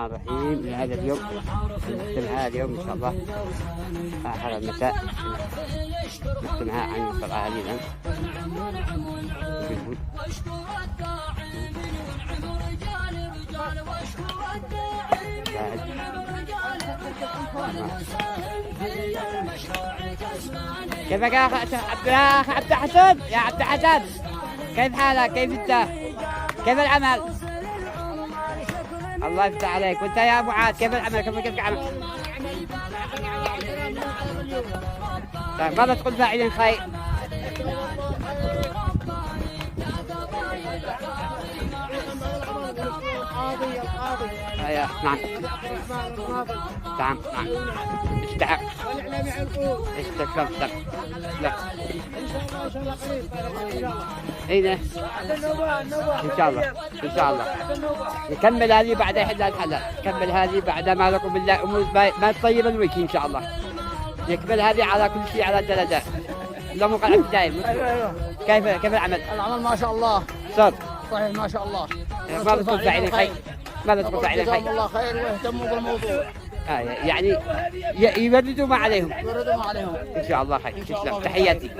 الرحيم لهذا اليوم نختمها اليوم إن شاء الله آخر المساء نختمها عن الطلعة هذه الآن كيفك يا أخ عبد حسن؟ يا عبد حسن كيف حالك؟ كيف أنت؟ كيف العمل؟ الله يفتح عليك. وأنت يا معاذ كيف العمل؟ كيف العمل؟ طيب ماذا تقول فاعلين خير؟ ايوه نعم نعم نعم استحق استسلم لا اين ان شاء الله ان شاء الله نكمل هذه بعد يحل الحلال نكمل هذه بعد ما لكم بالله امور ما تطيب الوجه ان شاء الله نكمل هذه على كل شيء على درجات لا مو قاعد دايم كيف العمل؟ العمل ما شاء الله صار صحيح ما شاء الله. ماذا تقول فاعلين خير؟ ماذا تقول فاعلين خير؟ الله خير ويهتموا بالموضوع. يعني يوردوا ما عليهم. يوردوا ما عليهم. ان شاء الله خير. تسلم تحياتي.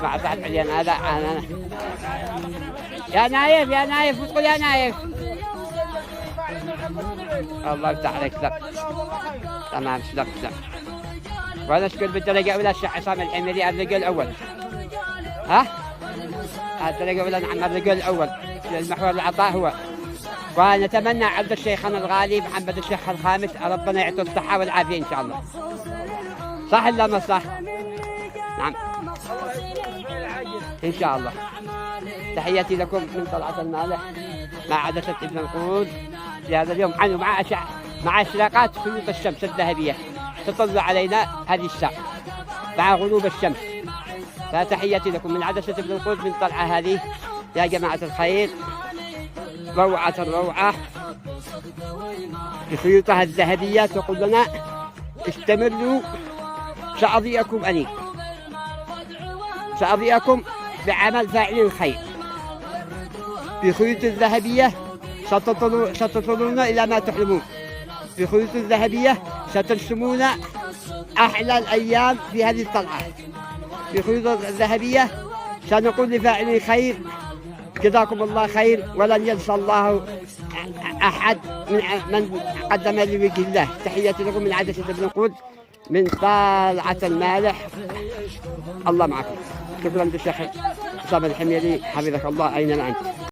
مع بعد عليان هذا انا يا نايف يا نايف وتقول يا نايف. الله يفتح عليك سلام. تمام سلام سلام. وانا اشكر بالدرجه الاولى الشيخ عصام الحميري الرجل الاول. ها؟ الدرجه الاولى نعم الرجل الاول المحور العطاء هو. ونتمنى عبد الشيخنا الغالي محمد الشيخ الخامس ربنا يعطيه الصحه والعافيه ان شاء الله. صح ولا ما صح؟ نعم. ان شاء الله. تحياتي لكم من طلعة المالح مع عدسة ابن القرود في هذا اليوم مع اشراقات خيوط الشمس الذهبية تطل علينا هذه الساعة مع غروب الشمس. فتحياتي لكم من عدسة ابن القرود من طلعة هذه يا جماعة الخير. روعة الروعة بخيوطها الذهبية تقول لنا استمروا سأضيئكم أني سأضيئكم بعمل فاعل الخير بخيوط الذهبية ستطلون إلى ما تحلمون. بخيوط الذهبية سترسمون أحلى الأيام في هذه الطلعة. بخيوط الذهبية سنقول لفاعل الخير جزاكم الله خير ولن ينسى الله أحد من قدم لوجه الله. تحياتي لكم من عدسة ابن القرود من طلعة المالح. الله معكم. شكرا للشيخ عصام الحميري حفظك الله أينما أنت.